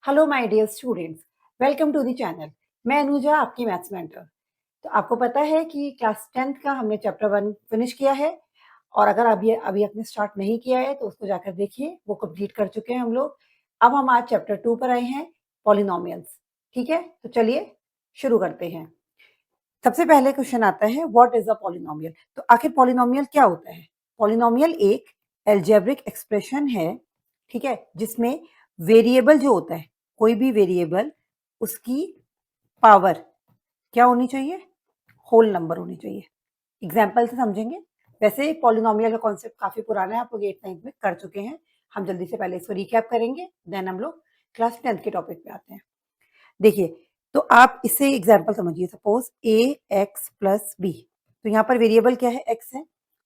Hello my dear students, welcome to the channel. मैं अनुजा, आपकी maths mentor. तो आपको पता है कि क्लास 10th का हमने चैप्टर 1 फिनिश किया है, और अगर अभी अभी आपने स्टार्ट नहीं किया है तो उसको जाकर देखिए, वो कंप्लीट कर चुके हैं हम लोग। अब हम आज चैप्टर 2 पर आए हैं, पॉलिनोमियल्स। ठीक है, तो चलिए शुरू करते हैं। सबसे पहले क्वेश्चन आता है, व्हाट इज अ पॉलिनोमियल। तो आखिर पॉलिनोमियल क्या होता है? पॉलिनोमियल एक एल्जेब्रिक एक्सप्रेशन है, ठीक है, जिसमें वेरिएबल जो होता है, कोई भी वेरिएबल, उसकी पावर क्या होनी चाहिए? होल नंबर होनी चाहिए। एग्जाम्पल से समझेंगे। वैसे पॉलिनोमियल का कॉन्सेप्ट काफी पुराना है, आप लोग 8th 9th में कर चुके हैं। हम जल्दी से पहले इसको रिकैप करेंगे, देन हम लोग क्लास 10th के टॉपिक पे आते हैं। देखिए, तो आप इससे एग्जाम्पल समझिए। सपोज ए एक्स प्लस बी, तो यहाँ पर वेरिएबल क्या है? एक्स है।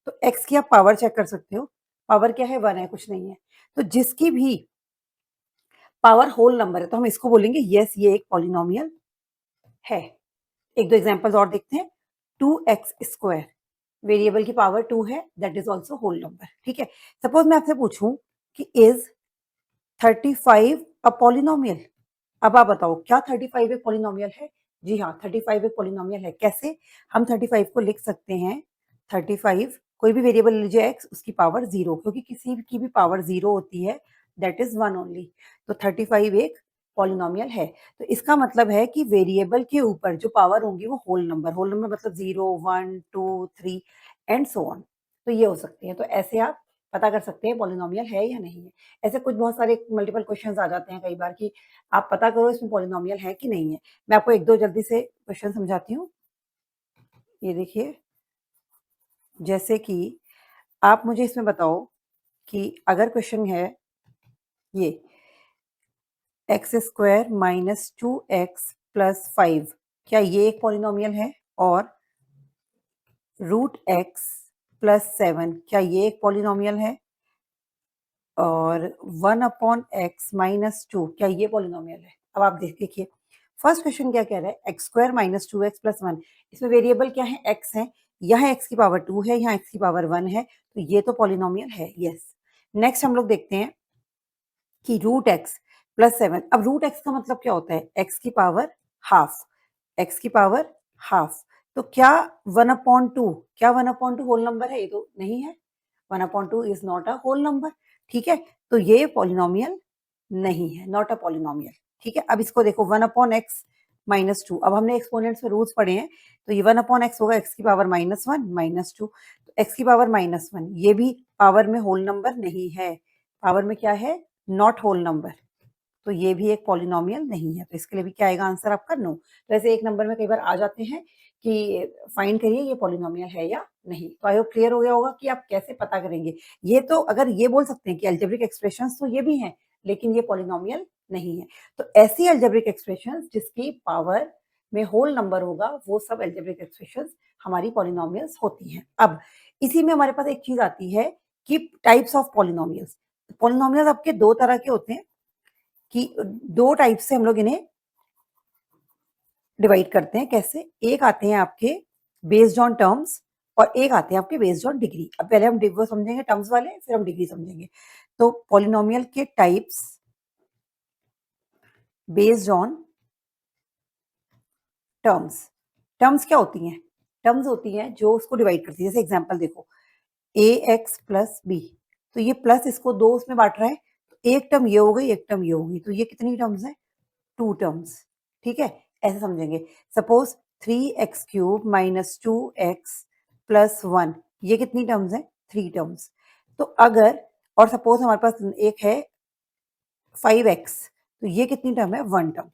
तो एक्स की आप पावर चेक कर सकते हो। पावर क्या है? 1 है, कुछ नहीं है। तो जिसकी भी पावर होल नंबर है तो हम इसको बोलेंगे यस, ये एक पॉलिनोमियल है। एक दो एग्जांपल्स और देखते हैं। 2x² वेरिएबल की पावर 2 है, that is also whole number. ठीक है। सपोज मैं आपसे पूछूं कि इज 35 अ पॉलिनोमियल। अब आप बताओ, क्या 35 एक पॉलिनोमियल है? जी हाँ, 35 एक पॉलिनोमियल है। कैसे? हम 35 को लिख सकते हैं, 35 कोई भी वेरिएबल लीजिए x, उसकी पावर 0, क्योंकि किसी की भी पावर 0 होती है, दैट इज 1 ओनली। तो 35 एक पॉलिनोमियल है। तो इसका मतलब है कि वेरिएबल के ऊपर जो पावर होंगी वो होल नंबर मतलब 0 1 2 3 एंड सो ऑन। तो ये हो सकती है। तो ऐसे आप पता कर सकते हैं पॉलिनोमियल है या नहीं है। ऐसे कुछ बहुत सारे मल्टीपल क्वेश्चंस आ जाते हैं कई बार कि आप पता करो इसमें पॉलिनोमियल है कि नहीं है। मैं आपको एक दो जल्दी से क्वेश्चन समझाती हूँ। ये देखिए, जैसे कि आप मुझे इसमें बताओ कि अगर क्वेश्चन है ये x² माइनस 2x प्लस 5, क्या ये एक पॉलिनोमियल है? और √x प्लस 7, क्या ये एक पॉलिनोमियल है? और 1/x माइनस 2, क्या ये पॉलिनोमियल है? अब आप देखिए, फर्स्ट क्वेश्चन क्या कह रहा है? x² minus 2x plus 1। इसमें वेरिएबल क्या है? x है। यहाँ x की पावर 2 है, यहाँ x की पावर 1 है, तो ये तो पॉलिनोमियल है। यस। नेक्स्ट हम लोग देखते हैं कि √x प्लस 7। अब √x का मतलब क्या होता है? x की पावर हाफ, x की पावर हाफ। तो क्या 1/2, क्या 1/2 होल नंबर है? ये तो नहीं है। 1/2 is not a whole number. ठीक है, तो ये पॉलिनोमियल नहीं है, नॉट अ पॉलिनोमियल। ठीक है। अब इसको देखो, 1/x माइनस 2। अब हमने एक्सपोनेंट्स में रूल्स पढ़े हैं, तो ये 1/x होगा x की पावर -1 -2। तो x की पावर -1, ये भी पावर में होल नंबर नहीं है। पावर में क्या है? Not whole number. तो ये भी एक पॉलिनोमियल नहीं है। तो इसके लिए भी क्या आएगा आंसर आपका? नो। तो ऐसे एक नंबर में कई बार आ जाते हैं कि फाइंड करिए ये पॉलिनोमियल है या नहीं। तो आई होप क्लियर हो गया होगा कि आप कैसे पता करेंगे। ये तो अगर ये बोल सकते हैं कि अलजेब्रिक एक्सप्रेशंस तो ये भी हैं, लेकिन ये पॉलिनोमियल नहीं है। तो ऐसी अलजेब्रिक एक्सप्रेशंस जिसकी पावर में होल नंबर होगा, वो सब अलजेब्रिक एक्सप्रेशंस हमारी पॉलिनोमियल्स होती हैं। अब इसी में हमारे पास एक चीज आती है कि टाइप्स ऑफ पॉलिनोमियल्स। पॉलिनोमियल्स आपके दो तरह के होते हैं, कि दो टाइप से हम लोग इन्हें डिवाइड करते हैं। कैसे? एक आते हैं आपके बेस्ड ऑन टर्म्स, और एक आते हैं आपके बेस्ड ऑन डिग्री। अब पहले हम वो समझेंगे टर्म्स वाले, फिर हम डिग्री समझेंगे। तो पॉलिनोमियल के types based on terms. Terms क्या होती हैं? टर्म्स होती हैं जो उसको डिवाइड करती है। जैसे एग्जांपल देखो, ए एक्स प्लस बी, तो ये प्लस इसको दो उसमें बांट रहा है, तो एक टर्म ये हो गई, एक टर्म ये हो गई, तो ये कितनी टर्म्स है? 2 टर्म्स। ठीक है, ऐसे समझेंगे। Suppose 3x³ minus 2x plus 1, ये कितनी टर्म्स है? 3 टर्म्स। तो अगर, और सपोज हमारे पास एक है 5x, तो ये कितनी टर्म है? 1 टर्म।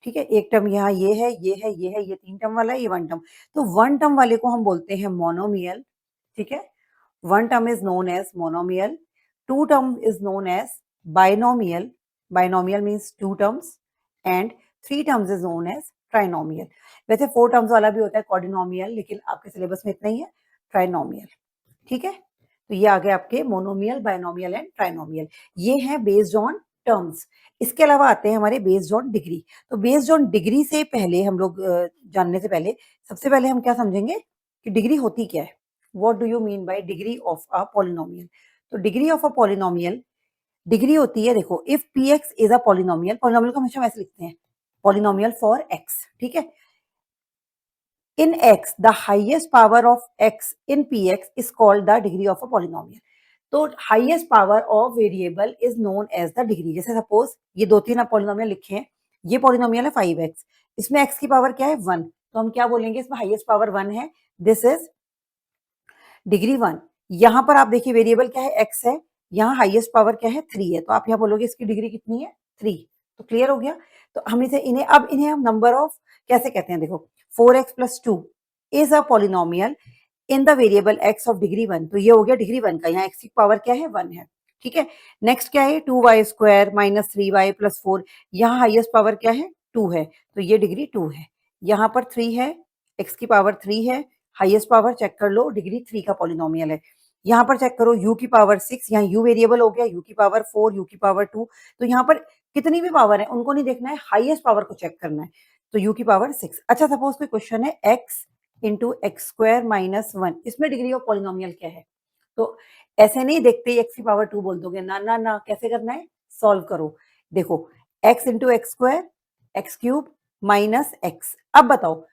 ठीक है, एक टर्म यहाँ ये है, ये है, ये है, ये 3 टर्म वाला है, ये 1 टर्म। तो 1 टर्म वाले को हम बोलते हैं मोनोमियल। ठीक है, 1 term is known as monomial, 2 term is known as binomial, binomial means 2 terms, and 3 terms is known as trinomial। वैसे 4 terms वाला भी होता है quadrinomial, लेकिन आपके सिलेबस में इतना ही है, trinomial। ठीक है, तो ये आ गए आपके मोनोमियल, बायनोमियल एंड ट्राइनोमियल। ये हैं बेस्ड ऑन टर्म्स। इसके अलावा आते हैं हमारे बेस्ड ऑन डिग्री। तो बेस्ड ऑन डिग्री से पहले हम लोग जानने से पहले, सबसे पहले हम क्या समझेंगे कि डिग्री होती क्या है। What do you mean by degree of a polynomial? तो degree of a polynomial degree होती है, देखो, if p x is a polynomial, polynomial को हमेशा वैसे लिखते हैं, पॉलिनोमियल फॉर एक्स, ठीक है, in x the highest power of x in px is called the degree of a polynomial. तो highest power of variable is known as the degree. जैसे suppose ये दो तीन आप पॉलिनोमियल लिखे हैं, ये पॉलिनोमियल है 5x, इसमें x की पावर क्या है 1, तो हम क्या बोलेंगे, इसमें हाईएस्ट पावर 1 है, दिस इज डिग्री 1। यहाँ पर आप देखिए वेरिएबल क्या है x है, यहाँ हाईएस्ट पावर क्या है 3 है, तो आप यहाँ बोलोगे इसकी डिग्री कितनी है 3। तो क्लियर हो गया। तो हम इसे इन्हें हम नंबर ऑफ कैसे कहते हैं, देखो 4x plus 2 is a polynomial in the variable x of degree 1, तो ये हो गया डिग्री 1 का, यहाँ x की पावर क्या है 1 है, ठीक है। नेक्स्ट क्या है 2y square minus 3y plus 4, यहाँ हाईएस्ट पावर क्या है 2 है, तो ये डिग्री 2 है। यहाँ पर 3 है, x की पावर 3 है, हाईएस्ट पावर चेक कर लो, डिग्री 3 का पॉलिनोमियल है। यहाँ पर चेक करो u की पावर 6, यहाँ u वेरिएबल हो गया, u की पावर 4, u की पावर 2, तो यहाँ पर कितनी भी पावर है उनको नहीं देखना है, हाईएस्ट पावर को चेक करना है, तो u की पावर 6। अच्छा सपोज कोई क्वेश्चन है x into x square minus 1, इसमें डिग्री ऑफ पॉलिनोमियल क्या है, तो ऐसे नहीं देखते एक्स की पावर 2 बोल दोगे, ना ना ना, कैसे करना है, सॉल्व करो। देखो x into x square x cube minus x, अब बताओ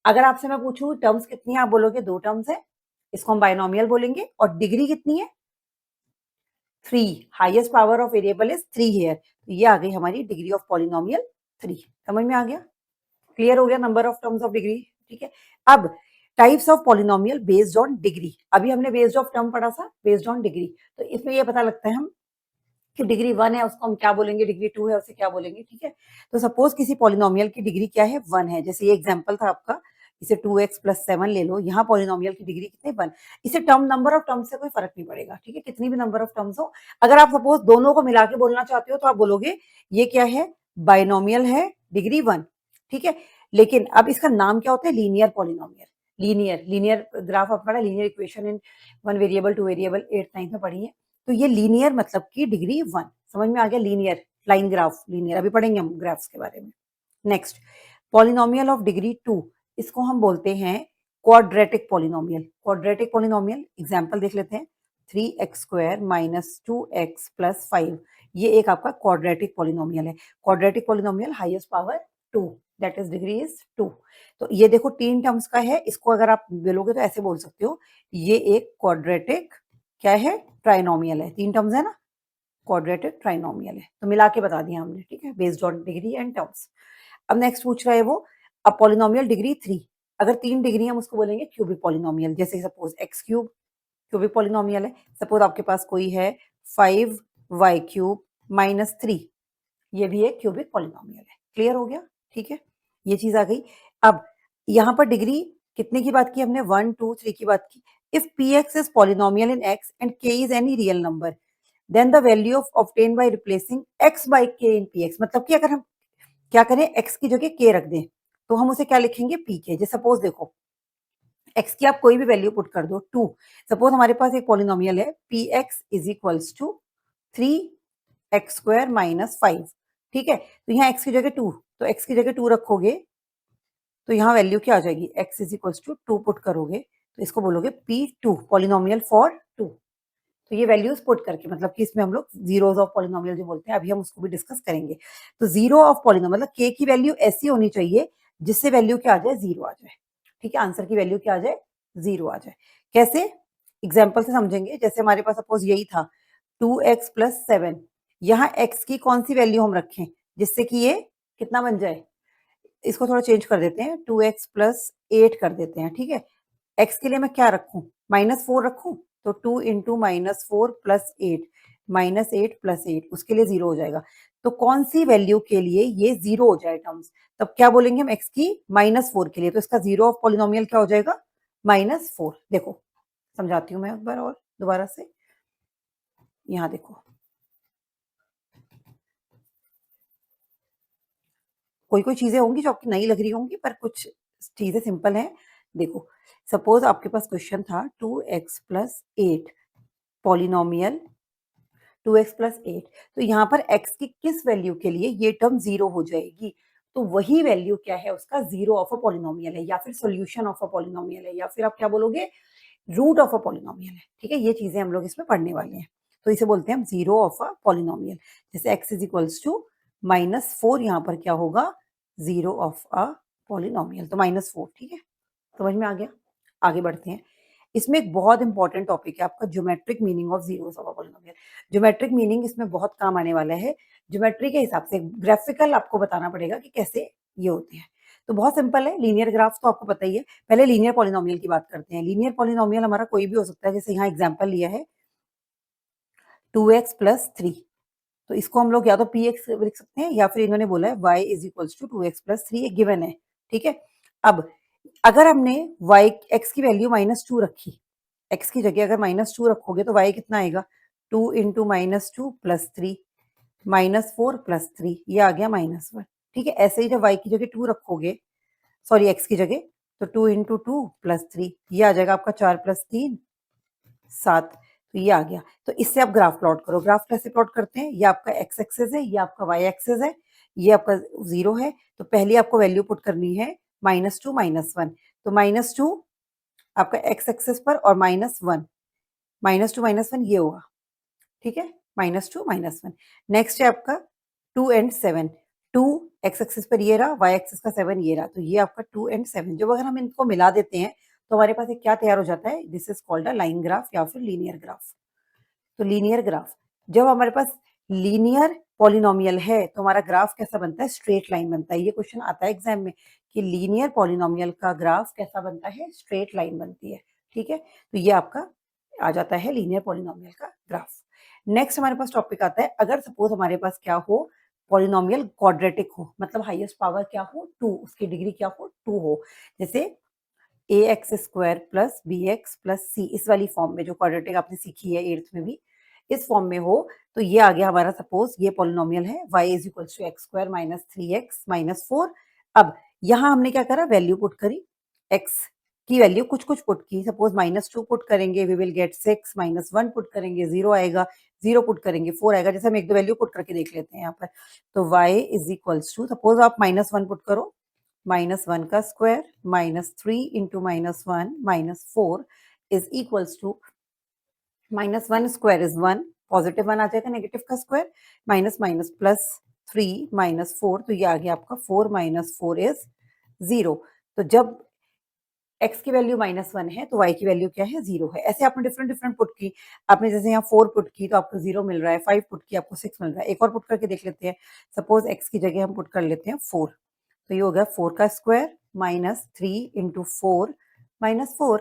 अगर आपसे मैं पूछूं टर्म्स कितनी है, आप बोलोगे 2 टर्म्स है, इसको हम बाइनोमियल बोलेंगे, और डिग्री कितनी है 3, highest power of variable is 3 here, तो ये आ गई हमारी डिग्री ऑफ पॉलिनोमियल 3। समझ में आ गया, क्लियर हो गया, number of terms of degree, ठीक है। अब types of polynomial based on degree, अभी हमने बेस्ड ऑफ टर्म पढ़ा था, बेस्ड ऑन डिग्री, तो इसमें ये पता लगता है हम कि डिग्री 1 है उसको हम क्या बोलेंगे, डिग्री 2 है उसे क्या बोलेंगे, ठीक है। तो सपोज किसी पॉलिनोमियल की डिग्री क्या है 1 है, जैसे ये एग्जांपल था आपका, इसे 2x प्लस 7 ले लो, यहाँ पॉलिनोमियल की डिग्री कितने 1, इसे टर्म नंबर ऑफ टर्म से कोई फर्क नहीं पड़ेगा, ठीक है, कितनी भी नंबर ऑफ टर्म्स हो। अगर आप सपोज दोनों को मिला के बोलना चाहते हो तो आप बोलोगे ये क्या है, बाइनोमियल है डिग्री 1, ठीक है। लेकिन अब इसका नाम क्या होता है, linear polynomial. Linear linear graph आप पढ़ा, linear equation in 1 variable 2 variable 8th 9th में पढ़ी है, तो ये लीनियर मतलब की डिग्री 1, समझ में आ गया, लीनियर लाइन ग्राफ, लीनियर अभी पढ़ेंगे हम ग्राफ्स के बारे में। नेक्स्ट पॉलिनोमियल ऑफ डिग्री 2, इसको हम बोलते हैं quadratic polynomial. Quadratic polynomial example देख लेते हैं, 3x square minus 2x plus 5, ये एक आपका क्वाड्रेटिक पॉलिनोमियल है। Quadratic polynomial highest power 2, that is degree is 2। तो ये देखो 3 टर्म्स का है, इसको अगर आप बोलोगे तो ऐसे बोल सकते हो, ये एक क्वाड्रेटिक क्या है, ट्राइनोमियल है, 3 टर्म्स है ना, क्वाड्रेटिक ट्राइनोमियल है, तो मिला के बता दिया हमने, ठीक है, based on degree and terms. अब नेक्स्ट पूछ रहा है वो अ पॉलिनोमियल डिग्री 3, अगर 3 डिग्री हम उसको बोलेंगे क्यूबिक पॉलिनोमियल, जैसे suppose x cube cubic polynomial है, सपोज आपके पास कोई है 5y क्यूब माइनस 3, ये भी एक क्यूबिक पॉलिनोमियल है। क्लियर हो गया, ठीक है, ये चीज आ गई। अब यहाँ पर डिग्री कितने की बात की हमने, 1 2 3 की बात की। If p x is polynomial in x and k is any real number, then the value of obtain by replacing x by k in px, मतलब कि अगर हम क्या करें, x की जगह k रख दें तो हम उसे क्या लिखेंगे pk। जैसे सपोज देखो x की आप कोई भी वैल्यू पुट कर दो 2, सपोज हमारे पास एक पॉलिनोमियल है px is equals to 3x square minus 5, ठीक है, तो यहाँ x की जगह 2, तो x की जगह 2 रखोगे तो यहाँ वैल्यू क्या आ जाएगी, x is equals to 2 put करोगे तो इसको बोलोगे p2 पॉलिनोमियल फॉर 2। तो ये वैल्यूज पुट करके, मतलब कि इसमें हम लोग जीरोस ऑफ पॉलिनोमियल जो बोलते हैं, अभी हम उसको भी डिस्कस करेंगे। तो जीरो ऑफ पॉलिनोमियल मतलब के की वैल्यू ऐसी होनी चाहिए जिससे वैल्यू क्या आ जाए, जीरो आ जाए, ठीक है, आंसर की वैल्यू क्या आ जाए, जीरो आ जाए। कैसे, एग्जाम्पल से समझेंगे। जैसे हमारे पास सपोज यही था 2x प्लस 7, यहाँ x की कौन सी वैल्यू हम रखें जिससे कि ये कितना बन जाए, इसको थोड़ा चेंज कर देते हैं, 2x प्लस 8 कर देते हैं, ठीक है। x के लिए मैं क्या रखूं, -4 रखूं, तो 2 इंटू -4 प्लस 8, -8 प्लस 8, उसके लिए 0 हो जाएगा। तो कौन सी वैल्यू के लिए ये 0 हो जाए टर्म्स, तब क्या बोलेंगे हम x की -4 के लिए, तो इसका जीरो ऑफ पॉलिनोमियल क्या हो जाएगा, -4। देखो समझाती हूँ मैं एक बार और दोबारा से, यहाँ देखो कोई कोई चीजें होंगी जो आपकी नई लग रही होंगी, पर कुछ चीजें सिंपल हैं। देखो सपोज आपके पास क्वेश्चन था 2x plus 8 polynomial 2x plus 8, तो यहाँ पर x की किस वैल्यू के लिए ये टर्म 0 हो जाएगी, तो वही वैल्यू क्या है उसका, जीरो ऑफ अ पॉलिनोमियल है, या फिर सोल्यूशन ऑफ अ पॉलिनोमियल है, या फिर आप क्या बोलोगे, रूट ऑफ अ पॉलिनोमियल है, ठीक है। ये चीजें हम लोग इसमें पढ़ने वाले हैं। तो इसे बोलते हैं हम जीरो ऑफ अ पॉलिनोमियल। जैसे x इज इक्वल्स टू -4, यहाँ पर क्या होगा, जीरो ऑफ अ पॉलिनोमियल, तो -4। ठीक है, समझ में आ गया। आगे बढ़ते हैं। इसमें एक बहुत इंपॉर्टेंट टॉपिक है आपका geometric meaning of zeros of a polynomial. Geometric meaning इसमें बहुत काम आने वाला है। ज्योमेट्री के हिसाब से ग्राफिकल आपको बताना पड़ेगा कि कैसे ये होते हैं। तो बहुत सिंपल है, लीनियर ग्राफ तो आपको पता ही है। पहले लीनियर पॉलिनोमियल की बात करते हैं। लीनियर पॉलिनोमियल हमारा कोई भी हो सकता है, जैसे यहाँ एग्जाम्पल लिया है 2x प्लस 3, तो इसको हम लोग या तो px लिख सकते हैं या फिर इन्होंने बोला है y is equals to 2x plus 3, एक गिवन है। ठीक है, अब अगर हमने y x की वैल्यू -2 रखी, x की जगह अगर -2 रखोगे तो y कितना आएगा, 2 इंटू -2 प्लस 3, -4 प्लस 3, ये आ गया -1। ठीक है, ऐसे ही जब y की जगह 2 रखोगे, सॉरी x की जगह, तो 2 इंटू 2 प्लस 3, ये आ जाएगा आपका 4 प्लस 3 7, तो ये आ गया। तो इससे आप ग्राफ प्लॉट करो। ग्राफ कैसे प्लॉट करते हैं, ये आपका x एक्सेस है, ये आपका y एक्सेस है, ये आपका 0 है। तो पहले आपको वैल्यू पुट करनी है -2 -1, तो -2 आपका x एक्सेस पर और -1, -2 -1 ये होगा। ठीक है, -2 -1। नेक्स्ट है आपका 2 एंड 7, 2 x एक्सिस पर ये रहा, y एक्सिस का 7 ये रहा, तो ये आपका 2 एंड 7। जब अगर हम इनको मिला देते हैं तो हमारे पास एक क्या तैयार हो जाता है, this is called a line graph या फिर लीनियर ग्राफ। तो लीनियर ग्राफ, जब हमारे पास लीनियर पॉलिनोमियल है तो हमारा ग्राफ कैसा बनता है, स्ट्रेट लाइन बनता है। ये क्वेश्चन आता है एग्जाम में कि लीनियर पॉलिनोमियल का ग्राफ कैसा बनता है, स्ट्रेट लाइन बनती है। ठीक है, तो ये आपका आ जाता है लीनियर पॉलिनोमियल का ग्राफ। नेक्स्ट हमारे पास टॉपिक आता है, अगर सपोज हमारे पास क्या हो, पॉलिनोमियल क्वाड्रेटिक हो, मतलब हाईएस्ट पावर क्या हो, 2, उसकी डिग्री क्या हो, 2 हो। जैसे a x square plus b x plus c, इस वाली फॉर्म में जो क्वाड्रेटिक आपने सीखी है 8th में भी, इस फॉर्म में हो, तो ये आ गया हमारा, सपोज ये पॉलिनोमियल है y is equal to X square minus 3x minus 4। अब यहाँ हमने क्या करा, वैल्यू पुट करी, x की वैल्यू कुछ कुछ पुट की, सपोज -2 पुट करेंगे वी विल गेट 6, -1 पुट करेंगे 0 आएगा, 0 पुट करेंगे 4 आएगा। जैसे हम एक दो वैल्यू पुट करके देख लेते हैं यहाँ पर। तो y is equals to, suppose आप -1 पुट करो, -1 का square -3 into -1 -4 is equals to, -1 square is 1, positive 1 आ जाएगा, नेगेटिव का स्क्वायर, माइनस माइनस प्लस 3 -4, तो ये आ गया आपका 4 -4 इज 0। तो जब x की वैल्यू -1 है तो y की वैल्यू क्या है, 0 है। ऐसे आपने डिफरेंट डिफरेंट पुट की, आपने जैसे यहाँ 4 पुट की तो आपको 0 मिल रहा है, 5 पुट की आपको 6 मिल रहा है। एक और पुट करके देख लेते हैं, सपोज x की जगह हम पुट कर लेते हैं 4, तो ये हो गया 4 का स्क्वायर -3 इंटू 4 -4,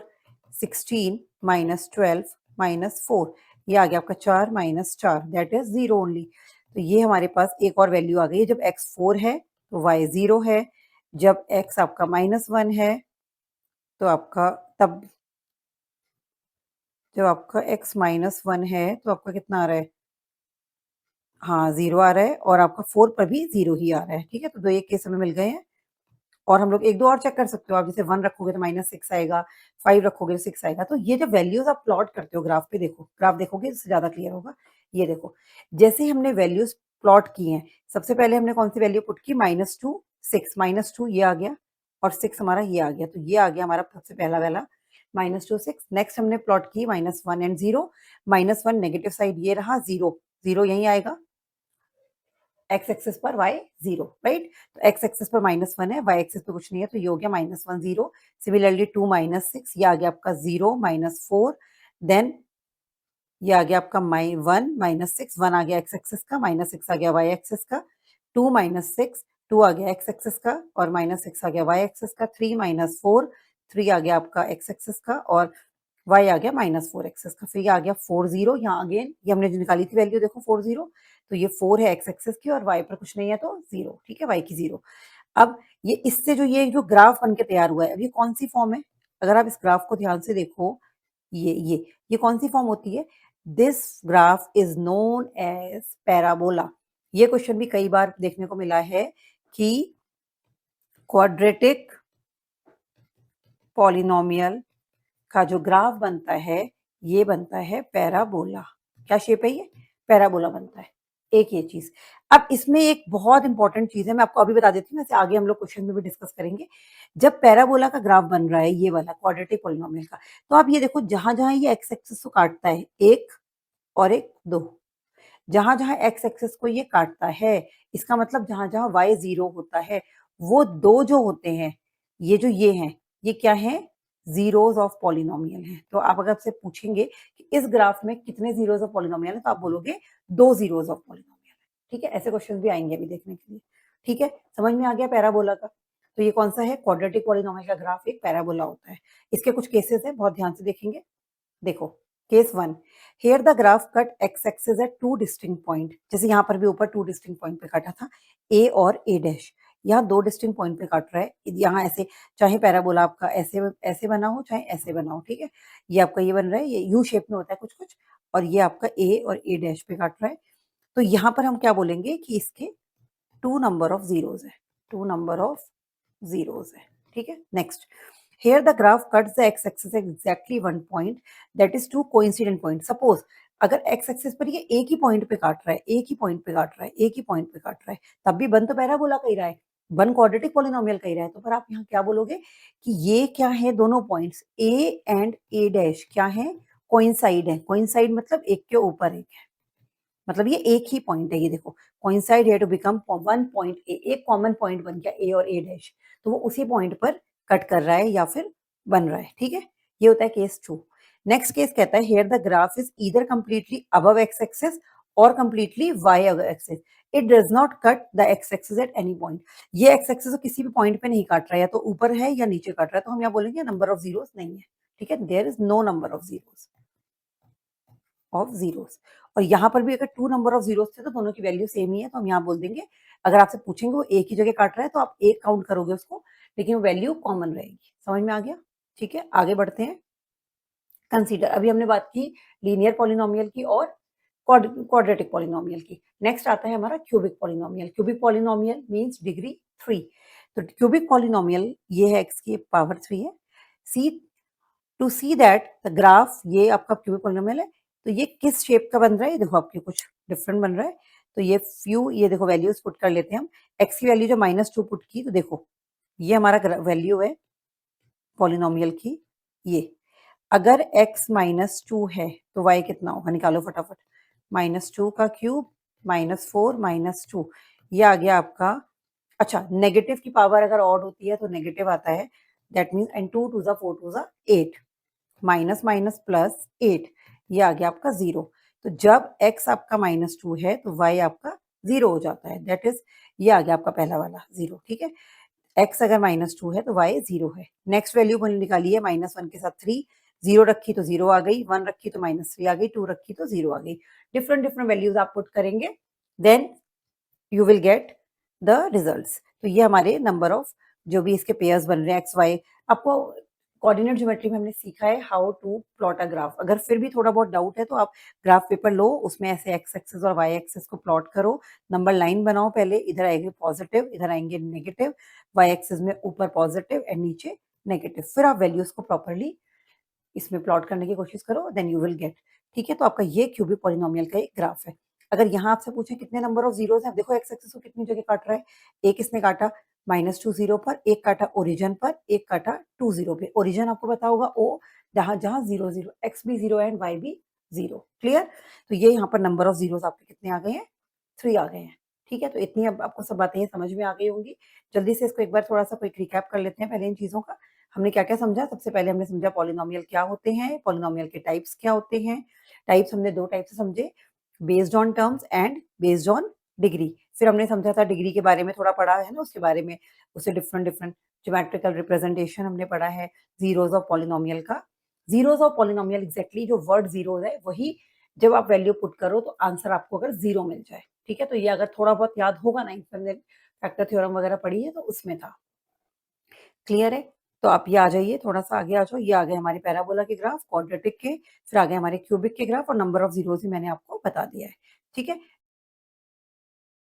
16 -12 -4, ये आ गया आपका 4 -4, दैट इज 0 ओनली। तो ये हमारे पास एक और वैल्यू आ गई है, जब x 4 है तो y 0 है, जब x आपका -1 है तो आपका, तब जब आपका x -1 है तो आपका कितना आ रहा है, हाँ 0 आ रहा है, और आपका 4 पर भी 0 ही आ रहा है। ठीक है, तो दो एक केस हमें मिल गए हैं। और हम लोग एक दो और चेक कर सकते हो आप, जैसे 1 रखोगे तो -6 आएगा, 5 रखोगे तो 6 आएगा। तो ये जब वैल्यूज आप प्लॉट करते हो ग्राफ पे, देखो ग्राफ देखोगे इससे ज्यादा क्लियर होगा। ये देखो, जैसे ही हमने वैल्यूज प्लॉट की हैं, सबसे पहले हमने कौन सी वैल्यू पुट की, -2 6, -2 ये आ गया, और 6 हमारा ये आ गया, तो ये आ गया हमारा सबसे पहला वाला -2 6। नेक्स्ट हमने प्लॉट की -1 एंड 0, -1 नेगेटिव साइड ये रहा, 0 0 यहीं आएगा, एक्स एक्सिस पर y 0, राइट। तो एक्स एक्सिस पर -1 है, y एक्सिस पे कुछ नहीं है, तो ये हो गया -1 0। सिमिलरली 2 -6, ये आ गया आपका 0 -4, देन ये आ गया आपका 1 -6, 1 आ गया एक्स एक्सिस का, -6 आ गया y एक्सिस का, 2 -6, 2 आ गया एक्स एक्सिस का, और -6 आ गया y एक्सिस का, 3 -4, 3 आ गया आपका एक्स एक्सिस का, और y आ गया -4 एक्सेस का। फिर ये आ गया 4 0, यहाँ अगेन ये हमने जो निकाली थी वैल्यू, देखो 4 0, तो ये 4 है एक्स एक्सेस की, और y पर कुछ नहीं है तो 0। ठीक है, y की 0। अब ये इससे जो ये जो ग्राफ बन के तैयार हुआ है, अब ये कौन सी फॉर्म है, अगर आप इस ग्राफ को ध्यान से देखो, ये कौन सी फॉर्म होती है, this graph is known as parabola. ये क्वेश्चन भी कई बार देखने को मिला है कि क्वाड्रेटिक पॉलिनोमियल का जो ग्राफ बनता है, ये बनता है पैराबोला। क्या शेप है ये, पैराबोला बनता है। एक ये चीज, अब इसमें एक बहुत इंपॉर्टेंट चीज है, मैं आपको अभी बता देती हूँ, वैसे आगे हम लोग क्वेश्चन में भी डिस्कस करेंगे। जब पैराबोला का ग्राफ बन रहा है, ये वाला क्वाड्रेटिक पॉलिनोमियल का, तो आप ये देखो, जहां जहां ये एक्स एक्सिस को काटता है, एक और एक 2। जहाँ-जहाँ एक्स एक्सिस को ये काटता है, इसका मतलब जहाँ-जहाँ वाई 0 होता है, वो 2 जो होते हैं, ये हैं, ये क्या हैं? ज़ीरोज़ ऑफ पॉलिनोमियल हैं। तो आप अगर आपसे पूछेंगे कि इस ग्राफ में कितने ज़ीरोज़ ऑफ पॉलिनोमियल हैं, तो आप बोलोगे 2 ज़ीरोज़ ऑफ पॉलिनोमियल है। ठीक है? ऐसे क्वेश्चन भी आएँगे अभी देखने के लिए। ठीक है? समझ में आ गया पैराबोला का? तो ये कौन-सा है? क्वाड्रेटिक पॉलिनोमियल का ग्राफ एक पैराबोला होता है। इसके कुछ केसेस हैं, बहुत ध्यान से देखेंगे। देखो, case 1, here the graph cut x axis eight 2 distinct point. जैसे यहाँ पर भी ऊपर 2 डिस्टिंक्ट पॉइंट पे काटा था, ए और ए डैश। यहाँ 2 डिस्टिंक्ट पॉइंट पे काट रहा है। यहाँ ऐसे, चाहे पैराबोला आपका ऐसे ऐसे बना हो, चाहे ऐसे बना हो, ठीक है? ये आपका ये बन रहा है, ये यू शेप में होता है कुछ-कुछ, और ये आपका ए और ए डैश पे काट रहा है। तो यहाँ पर हम क्या बोलेंगे कि इसके 2 नंबर ऑफ ज़ीरोज़ है, 2 नंबर ऑफ ज़ीरोज़ है, ठीक है? Next, here the graph cuts the x axis at exactly one point, that is two coincident points. Suppose अगर x axis पर ये एक ही पॉइंट पे काट रहा है, एक ही पॉइंट पे काट रहा है, एक ही पॉइंट पे काट रहा है, तब भी बन तो पैराबोला का ही रहा है, बन क्वाड्रेटिक पॉलिनोमियल का ही रहा है। तो पर आप यहाँ क्या बोलोगे कि ये क्या है? दोनों points a and a dash क्या है? कोइंसाइड है। कोइंसाइड मतलब एक के ऊपर एक है, मतलब ये एक ही पॉइंट है। ये देखो, कोइंसाइड है to become one point A, एक कॉमन पॉइंट बन गया ए और ए डैश, तो वो उसी पॉइंट पर कट कर रहा है या फिर बन रहा है। ठीक है? ये होता है केस 2। नेक्स्ट केस कहता है here the graph is either completely above x axis और completely y axis. It does not cut the x axis at any point. ये एक्स एक्सिस को किसी भी पॉइंट पे नहीं काट रहा है, या तो ऊपर है या नीचे काट रहा है, तो हम यहाँ बोलेंगे नंबर ऑफ जीरोस नहीं है। ठीक है? There is no number of zeros of zeros. और यहाँ पर भी अगर 2 नंबर ऑफ जीरोस थे तो दोनों की वैल्यू सेम ही है, तो हम यहाँ बोल देंगे, अगर आपसे पूछेंगे वो एक ही जगह काट रहा है तो आप एक काउंट करोगे उसको, लेकिन वो वैल्यू कॉमन रहेगी। समझ में आ गया? ठीक है, आगे बढ़ते हैं। कंसीडर, अभी हमने बात की लीनियर पॉलिनोमियल की और क्वाड्रेटिक पॉलिनोमियल की। नेक्स्ट आता है हमारा cubic polynomial. Cubic polynomial means degree 3। तो क्यूबिक पॉलिनोमियल ये है x की पावर 3 है। See to see that the graph, ये आपका क्यूबिक पॉलिनोमियल है, तो ये किस शेप का बन रहा है? ये देखो आपके कुछ डिफरेंट बन रहा है। तो ये फ्यू, ये देखो वैल्यूज पुट कर लेते हैं हम। x की वैल्यू जो -2 पुट की, तो देखो ये हमारा वैल्यू है पॉलिनोमियल की। ये अगर x -2 है तो y कितना होगा? निकालो फटाफट। -2 का क्यूब -4 -2, ये आ गया आपका। अच्छा, नेगेटिव की पावर अगर ऑड होती है तो नेगेटिव आता है, दैट मीन्स एंड 2 2 ज़ा 4 2 ज़ा 8, माइनस माइनस प्लस 8, ये आ गया आपका 0। तो जब x आपका -2 है तो y आपका 0 हो जाता है, दैट इज ये आ गया आपका पहला वाला 0। ठीक है? x अगर -2 है तो y 0 है। नेक्स्ट वैल्यू मैंने निकाली है -1 के साथ 3, 0 रखी तो 0 आ गई, 1 रखी तो -3 आ गई, 2 रखी तो 0 आ गई। डिफरेंट डिफरेंट वैल्यूज आप पुट करेंगे, then you will get the results. तो ये हमारे नंबर ऑफ जो भी इसके पेयर्स बन रहे हैं एक्स वाई। आपको कोऑर्डिनेट ज्योमेट्री में हमने सीखा है how to plot a graph. अगर फिर भी थोड़ा बहुत डाउट है तो आप ग्राफ पेपर लो, उसमें ऐसे एक्स एक्सिस और वाई एक्सिस को प्लॉट करो, नंबर लाइन बनाओ पहले, इधर आएंगे पॉजिटिव, इधर आएंगे नेगेटिव, वाई एक्सिस में ऊपर पॉजिटिव एंड नीचे नेगेटिव, फिर आप वैल्यूज को प्रॉपरली इसमें प्लॉट करने की कोशिश करो, देन यू विल गेट। ठीक है? तो आपका ये क्यूबिक पॉलिनोमियल का एक ग्राफ है। अगर यहाँ आपसे पूछे कितने नंबर ऑफ जीरोस हैं, देखो एक्स एक्सिस को कितनी जगह काट रहा है। एक इसने काटा -2 0 पर, एक काटा ओरिजिन पर, एक काटा 2 0 पे। ओरिजिन आपको पता होगा ओ, जहाँ जहाँ 0 0, एक्स भी 0 है एंड वाई भी 0। क्लियर? तो ये यहाँ पर नंबर ऑफ जीरोस आपके कितने आ गए हैं? 3 आ गए हैं। ठीक है? तो इतनी अब आपको सब बातें समझ में आ गई होंगी। जल्दी से इसको एक बार थोड़ा सा क्विक रिकैप कर लेते हैं पहले इन चीजों का। हमने क्या-क्या समझा? सबसे पहले हमने समझा पॉलिनोमियल क्या होते हैं, पॉलिनोमियल के टाइप्स क्या होते हैं। टाइप्स हमने 2 टाइप से समझे, based on terms and based on degree. फिर हमने समझा था डिग्री के बारे में थोड़ा पढ़ा है ना, उसके बारे में, उससे डिफरेंट डिफरेंट ज्योमेट्रिकल रिप्रेजेंटेशन हमने पढ़ा है ज़ीरोज़ ऑफ पॉलिनोमियल का। ज़ीरोज़ ऑफ पॉलिनोमियल एग्जैक्टली जो वर्ड ज़ीरोज़ है वही जब आप वैल्यू पुट करो तो आंसर आपको अगर 0 मिल जाए। ठीक है? तो ये अगर थोड़ा बहुत याद होगा ना, हमने फैक्टर थ्योरम वगैरह पढ़ी है तो उसमें था। क्लियर है? तो आप ये आ जाइए, थोड़ा-सा आगे आ जाओ। ये आ गए हमारे पैराबोला के ग्राफ, क्वाड्रेटिक के, फिर आ गए हमारे क्यूबिक के ग्राफ और नंबर ऑफ ज़ीरोज़ भी मैंने आपको बता दिया है। ठीक है?